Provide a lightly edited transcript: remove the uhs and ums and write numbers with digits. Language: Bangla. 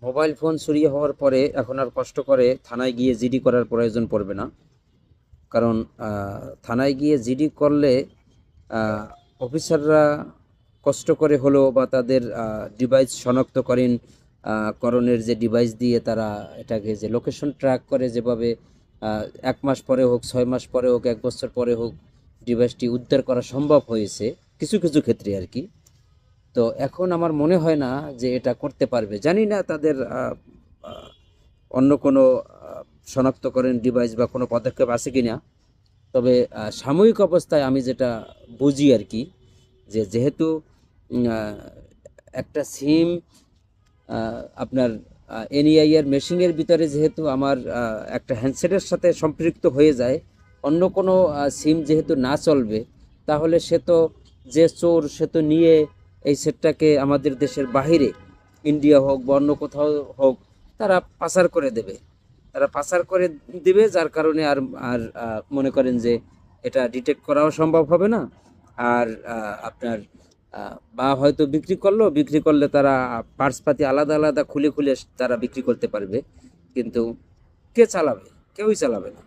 মোবাইল ফোন চুরি হওয়ার পরে এখন আর কষ্ট করে থানায় গিয়ে জিডি করার প্রয়োজন পড়বে না। কারণ থানায় গিয়ে জিডি করলে অফিসাররা কষ্ট করে হলেও বা তাদের ডিভাইস শনাক্তকরণ করণের যে ডিভাইস দিয়ে তারা এটাকে যে লোকেশন ট্র্যাক করে, যেভাবে 1 মাস পরে হোক, 6 মাস পরে হোক, 1 বছর পরে হোক ডিভাইসটি উদ্ধার করা সম্ভব হয়েছে কিছু কিছু ক্ষেত্রে আর কি। তো এখন আমার মনে হয় না যে এটা করতে পারবে। জানি না তাদের অন্য কোনো শনাক্তকরণ ডিভাইস বা কোনো পদক্ষেপ আছে কি না। তবে সাময়িক অবস্থায় আমি যেটা বুঝি আর কি, যে যেহেতু একটা সিম আপনার এনইআই এর মেশিনের ভিতরে যেহেতু আমার একটা হ্যান্ডসেটের সাথে সম্পৃক্ত হয়ে যায়, অন্য কোনো সিম যেহেতু না চলবে, তাহলে সে তো যে চোর সে তো নিয়ে এই সেটটাকে আমাদের দেশের বাহিরে, ইন্ডিয়া হোক বা অন্য কোথাও হোক, তারা পাচার করে দেবে। যার কারণে আর আর মনে করেন যে এটা ডিটেক্ট করাও সম্ভব হবে না। আর আপনার বা হয়তো বিক্রি করলে তারা পার্টস পাতি আলাদা আলাদা খুলে খুলে তারা বিক্রি করতে পারবে, কিন্তু কে চালাবে? কেউই চালাবে না।